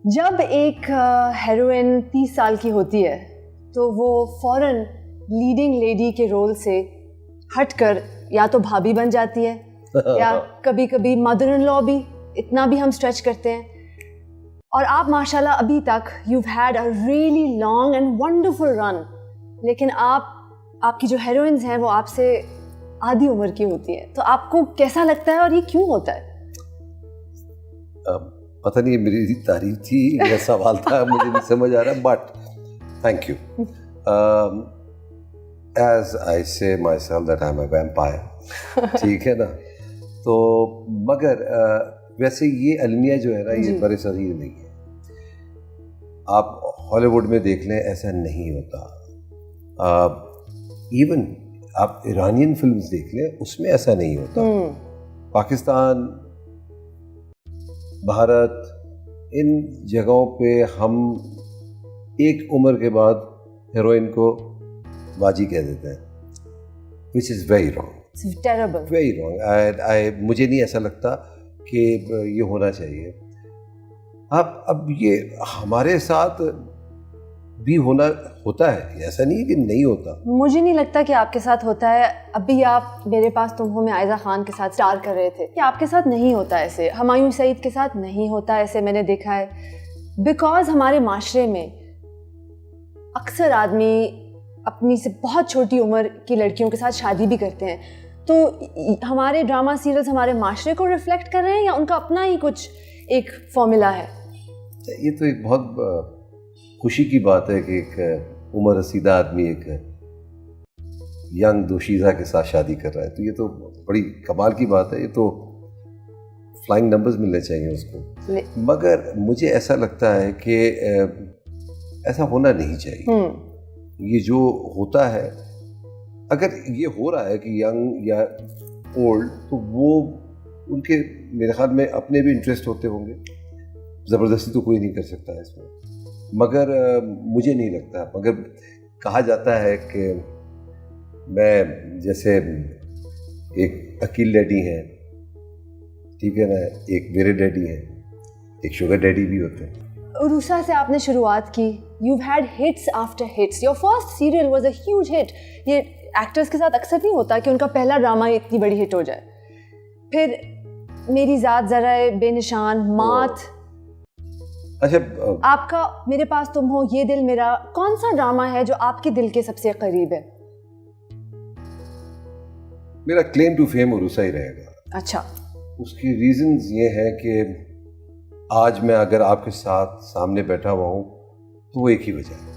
جب ایک ہیروئن 30 سال کی ہوتی ہے تو وہ فوراً لیڈنگ لیڈی کے رول سے ہٹ کر یا تو بھابھی بن جاتی ہے یا کبھی کبھی مدر ان لا بھی، اتنا بھی ہم اسٹریچ کرتے ہیں. اور آپ ماشاءاللہ ابھی تک you had a really long and wonderful run, لیکن آپ کی جو ہیروئنز ہیں وہ آپ سے آدھی عمر کی ہوتی ہے. تو آپ کو کیسا لگتا ہے اور یہ کیوں ہوتا ہے؟ پتہ نہیں میری تعریف تھی یا سوال تھا، مجھے نہیں سمجھ آ رہا، but thank you. As I say myself that I am a vampire, ٹھیک ہے نا. تو مگر ویسے یہ المیہ جو ہے نا یہ برِ صغیر نہیں ہے. آپ ہالی ووڈ میں دیکھ لیں ایسا نہیں ہوتا. ایون آپ ایرانین فلمز دیکھ لیں اس میں ایسا نہیں ہوتا. پاکستان، بھارت، ان جگہوں پہ ہم ایک عمر کے بعد ہیروئن کو باجی کہہ دیتے ہیں، which is very wrong. It's terrible. Very wrong. مجھے نہیں ایسا لگتا کہ یہ ہونا چاہیے. اب یہ ہمارے ساتھ بھی ہوتا ہے، ایسا نہیں کہ نہیں ہوتا. مجھے نہیں لگتا کہ آپ کے ساتھ ہوتا ہے. ابھی آپ میرے پاس تم ہو میں عائزہ خان کے ساتھ اسٹار کر رہے تھے کہ آپ کے ساتھ نہیں ہوتا ایسے، ہمایوں سعید کے ساتھ نہیں ہوتا ایسے، میں نے دیکھا ہے. بیکاز ہمارے معاشرے میں اکثر آدمی اپنی سے بہت چھوٹی عمر کی لڑکیوں کے ساتھ شادی بھی کرتے ہیں. تو ہمارے ڈرامہ سیریلز ہمارے معاشرے کو ریفلیکٹ کر رہے ہیں یا ان کا اپنا ہی کچھ ایک فارمولا ہے؟ یہ تو ایک بہت خوشی کی بات ہے کہ ایک عمر رسیدہ آدمی ایک ینگ دوشیزہ کے ساتھ شادی کر رہا ہے، تو یہ تو بڑی کمال کی بات ہے. یہ تو فلائنگ نمبرز ملنے چاہیے اس کو. مگر مجھے ایسا لگتا ہے کہ ایسا ہونا نہیں چاہیے. یہ جو ہوتا ہے، اگر یہ ہو رہا ہے کہ ینگ یا اولڈ، تو وہ ان کے میرے خیال میں اپنے بھی انٹرسٹ ہوتے ہوں گے. زبردستی تو کوئی نہیں کر سکتا ہے اس میں. مگر مجھے نہیں لگتا. مگر کہا جاتا ہے کہ میں جیسے ایک عقیل ڈیڈی ہیں، ٹھیک ہے نا، ایک میرے ڈیڈی ہیں، ایک شوگر ڈیڈی بھی ہوتے ہیں. عروسہ سے آپ نے شروعات کی. You've had hits after hits. Your first serial was a huge hit. یہ ایکٹرز کے ساتھ اکثر نہیں ہوتا کہ ان کا پہلا ڈرامہ اتنی بڑی ہٹ ہو جائے. پھر میری ذات ذرا بے نشان، مات. اچھا، آپ کا میرے پاس تم ہو، یہ دل میرا، کون سا ڈرامہ ہے جو آپ کے دل کے سب سے قریب ہے؟ میرا کلیم ٹو فیم عروسہ ہی رہے گا. اچھا. اس کی ریزنز یہ ہیں کہ آج میں اگر آپ کے ساتھ سامنے بیٹھا ہوا ہوں تو وہ ایک ہی وجہ ہے،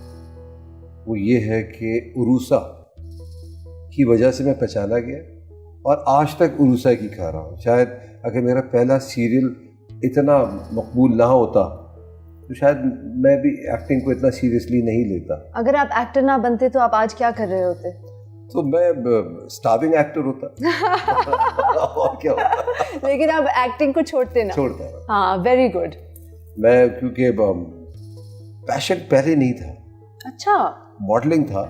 وہ یہ ہے کہ عروسہ کی وجہ سے میں پہچانا گیا اور آج تک عروسہ کی کھا رہا ہوں. شاید اگر میرا پہلا سیریل اتنا مقبول نہ ہوتا تو شاید میں بھی ایکٹنگ کو اتنا سیریسلی نہیں لیتا. اگر آپ ایکٹر نہ بنتے تو آپ آج کیا کر رہے ہوتے؟ تو میں اسٹارونگ ایکٹر ہوتا. اور کیا ہوتا؟ لیکن آپ ایکٹنگ کو چھوڑتے نہ. چھوڑتا. ہاں، ویری گڈ. میں کیونکہ پیشن پہلے نہیں تھا. اچھا. ماڈلنگ تھا،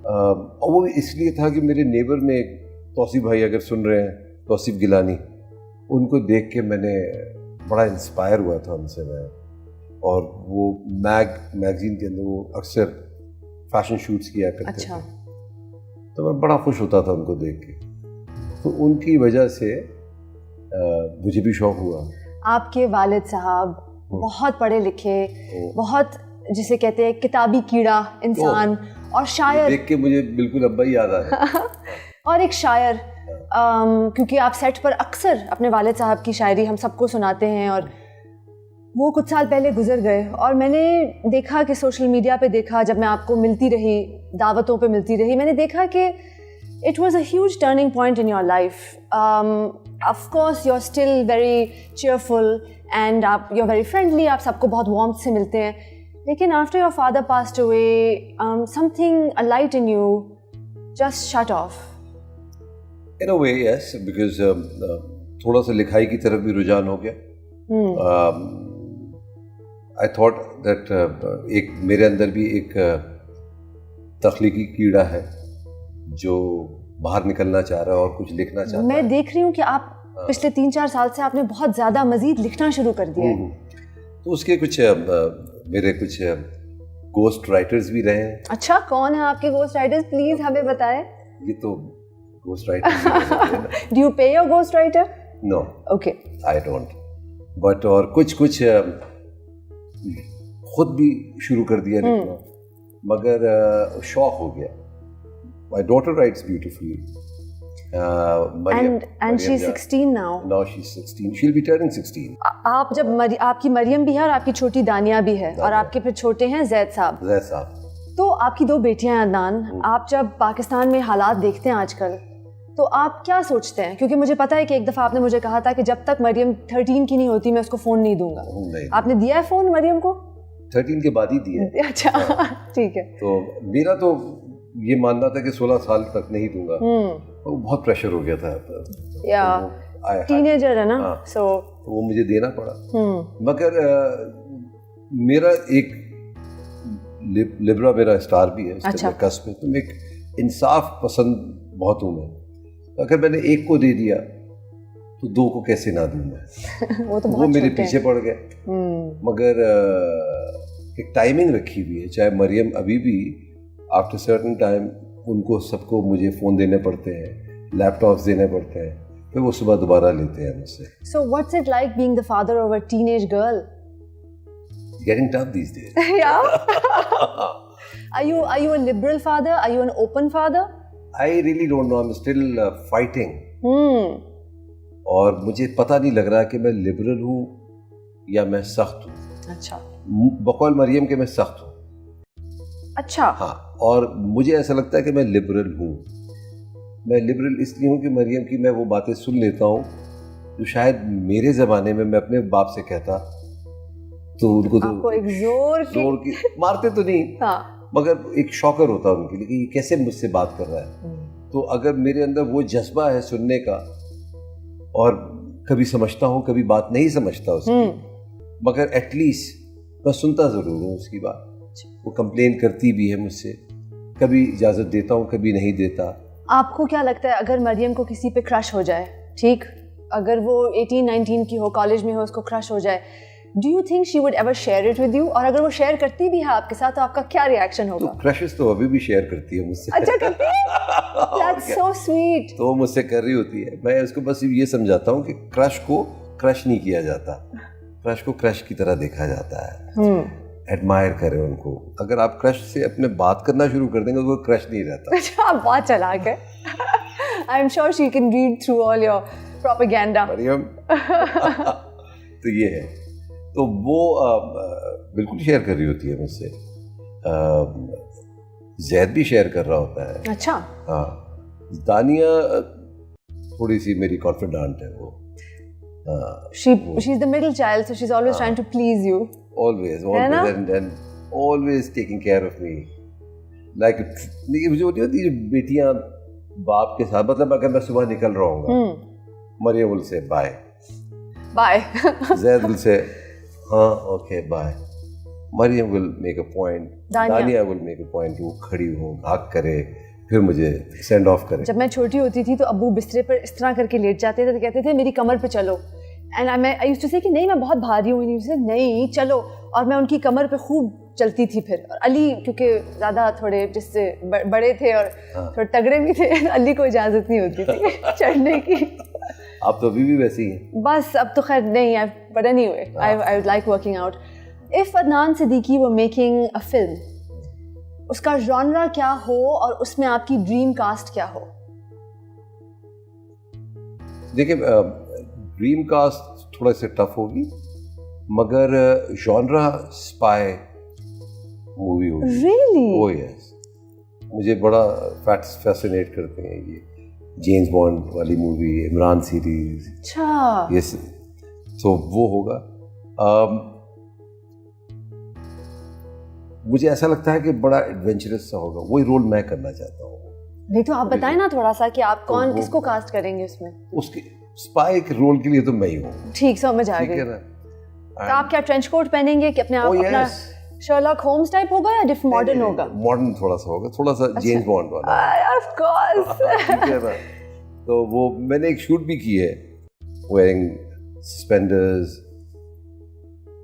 اور وہ اس لیے تھا کہ میرے نیبر میں ایک توصیف بھائی اگر سن رہے ہیں، توصیف گیلانی، ان کو دیکھ کے میں نے بڑا انسپائر ہوا تھا ان سے میں. اور وہ میگزین کے اندر وہ اکثر فیشن شوٹس کیا کرتے تھے. تو میں بڑا خوش ہوتا تھا ان کو دیکھ کے. تو ان کی وجہ سے مجھے بھی شوق ہوا. آپ کے والد صاحب بہت پڑھے لکھے، بہت جسے کہتے ہیں کتابی کیڑا انسان، اور شاعر. دیکھ کے مجھے بالکل ابا ہی یاد آیا. اور ایک شاعر، کیونکہ آپ سیٹ پر اکثر اپنے والد صاحب کی شاعری ہم سب کو سناتے ہیں، اور وہ کچھ سال پہلے گزر گئے. اور میں نے دیکھا کہ سوشل میڈیا پہ دیکھا، جب میں آپ کو ملتی رہی، دعوتوں پہ ملتی رہی، میں نے دیکھا کہ it was a huge turning point in your life. Of course you're still very cheerful and you're very friendly, آپ سب کو بہت warmth سے ملتے ہیں. لیکن after your father passed away, something, a light in you just shut off. In a way, yes, because تھوڑا سا لکھائی کی طرف بھی رجحان ہو گیا. I thought that ایک میرے اندر بھی ایک تخلیقی کیڑا ہے جو باہر نکلنا چاہ رہا ہے اور کچھ لکھنا چاہتا ہے. میں دیکھ رہی ہوں کہ آپ پچھلے 3-4 سال سے آپ نے بہت زیادہ مزید لکھنا شروع کر دیا ہے. تو اس کے کچھ میرے کچھ گوسٹ رائٹرز بھی رہے ہیں. اچھا, کون ہے آپ کے گوسٹ رائٹرز, پلیز ہمیں بتائیں. یہ تو ghost writer. Do you pay your ghost writer? No. Okay. I don't. But اور کچھ خود بھی شروع کر دیا لکھنا, مگر شوق ہو گیا. My daughter writes beautifully. And she's 16 now. Now she's 16. She'll be turning 16. آپ جب آپ کی مریم بھی ہے اور آپ کی چھوٹی دانیہ بھی ہے, اور آپ کے پھر چھوٹے ہیں زید صاحب. زید صاحب. تو آپ کی 2 بیٹیاں ہیں عدنان. آپ جب پاکستان میں حالات دیکھتے ہیں آج کل, تو آپ کیا سوچتے ہیں؟ کیونکہ مجھے پتا ہے کہ ایک دفعہ آپ نے مجھے کہا تھا کہ جب تک مریم 13 کی نہیں ہوتی میں اس کو فون نہیں دوں گا. آپ نے دیا ہے فون مریم کو؟ 13 کے بعد ہی دیا. اچھا ٹھیک ہے. تو میرا تو یہ ماننا تھا کہ 16 سال تک نہیں دوں گا. بہت پریشر ہو گیا تھا, یا ٹینیجر ہے نا, سو وہ مجھے دینا پڑا. مگر میرا ایک لبرا میرا اسٹار بھی ہے اس کے کس میں. تو میں ایک انصاف پسند بہت ہوں میں. اگر میں نے ایک کو دے دیا تو 2 کو کیسے نہ دوں میں. وہ میرے پیچھے پڑ گئے. مگر ایک ٹائمنگ رکھی ہوئی ہے. چاہے مریم ابھی بھی آفٹر سرٹن ٹائم ان کو سب کو مجھے فون دینے پڑتے ہیں, لیپ ٹاپس دینے پڑتے ہیں, پھر وہ صبح دوبارہ لیتے ہیں مجھ سے. So what's it like being the father of a teenage girl? Getting tough these days. Yeah. Are you a liberal father? Are you an open father? I really don't know. I'm still fighting. اور مجھے پتہ نہیں لگ رہا کہ میں liberal ہوں یا میں سخت ہوں. اچھا. بقول مریم کہ میں سخت ہوں. اچھا. ہاں, اور مجھے ایسا لگتا ہے کہ میں لبرل ہوں. میں لبرل اس لیے ہوں کہ مریم کی میں وہ باتیں سن لیتا ہوں جو شاید میرے زمانے میں اپنے باپ سے کہتا تو ان کو تو ایک زور کی مارتے تو نہیں, مگر ایک شوکر ہوتا ان کے لیے کہ یہ کیسے مجھ سے بات کر رہا ہے. تو اگر میرے اندر وہ جذبہ ہے سننے کا, اور کبھی سمجھتا ہوں کبھی بات نہیں سمجھتا اس کی, مگر ایٹ لیسٹ میں سنتا ضرور ہوں اس کی بات. وہ کمپلین کرتی بھی ہے مجھ سے, کبھی اجازت دیتا ہوں کبھی نہیں دیتا. آپ کو کیا لگتا ہے اگر مریم کو کسی پہ کرش ہو جائے, ٹھیک, اگر وہ 18-19 کی ہو, کالج میں ہو, اس کو کرش ہو جائے, do you think she would ever share it with you? اور اگر وہ شیئر کرتی بھی ہے آپ کے ساتھ تو آپ کا کیا ریئیکشن ہوگا؟ کرشز تو ابھی بھی شیئر کرتی ہے مجھ سے. اچھا کرتی ہے, دیٹس سو سویٹ. تو وہ مجھ سے کر رہی ہوتی ہے. میں اس کو بس یہ سمجھاتا ہوں کہ کرش کو کرش نہیں کیا جاتا, کرش کو کرش کی طرح دیکھا جاتا ہے. ایڈمائر کریں ان کو. اگر آپ کرش سے اپنے بات کرنا شروع کر دیں گے تو وہ کرش نہیں رہتا. اچھا, آپ بہت چلاک ہے. I am sure she can read through all your propaganda. Maryam تو یہ ہے. تو وہ بالکل شیئر کر رہی ہوتی ہے مجھ سے. زید بھی شیئر کر رہا ہوتا ہے. اچھا. ہاں, دانیہ تھوڑی سی میری کانفیڈنٹ ہے. وہ she's the middle child, so she's always trying to please you. always and always taking care of me. Like جو نہیں ہوتی بیٹیاں باپ کے ساتھ, مطلب اگر میں صبح نکل رہا ہوں گا, مریم ول سے بائے بائے, زید ول سے ہاں okay bye, Maryam will make a point, Dania will make a point وہ کھڑی ہو, بھاگ کرے, پھر مجھے سینڈ آف کرے. جب میں چھوٹی ہوتی تھی تو ابو بسترے پر اس طرح کر کے لیٹ جاتے تھے تو کہتے تھے میری کمر پہ چلو, اینڈ آئی یوزڈ ٹو سے کہ نہیں میں بہت بھاری ہوں, نہیں چلو, اور میں ان کی کمر پہ خوب چلتی تھی. پھر اور علی کیونکہ زیادہ تھوڑے جس سے بڑے تھے اور تھوڑے تگڑے بھی تھے, علی کو اجازت نہیں ہوتی تھی چڑھنے کی. آپ تو ابھی بھی ویسی ہیں. بس اب تو خیر نہیں, but any way I would like working out. If Adnan Siddiqui were making a film, اس کا ژانرا کیا ہو اور اس میں آپ کی ڈریم کاسٹ کیا ہو؟ دیکھیں ڈریم کاسٹ تھوڑا سا ٹف ہوگی, مگر ژانرا اسپائی مووی ہوگی. ریئلی؟ او یس, مجھے بڑا فیسینیٹ کرتے ہیں یہ جیمز بانڈ والی مووی, عمران سیریز. اچھا یس, تو وہ ہوگا. مجھے ایسا لگتا ہے کہ بڑا ایڈونچرس سا ہوگا, وہی رول میں کرنا چاہتا ہوں. نہیں تو آپ بتائیں نا تھوڑا سا کہ آپ کون کس کو کاسٹ کریں گے اس میں؟ اس کے اسپائی کے رول کے لیے تو میں ہی ہوں. ٹھیک, سمجھ آ گئی. تو آپ کیا ٹرینچ کوٹ پہنیں گے کہ اپنے آپ اپنا شرلاک ہومز ٹائپ ہوگا یا ماڈرن ہوگا؟ ماڈرن تھوڑا سا ہوگا, تھوڑا سا جیمز بانڈ والا. Of course. ٹھیک ہے نا. تو وہ میں نے ایک شوٹ بھی کی ہے, ویئرنگ سسپینڈرز,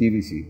TVC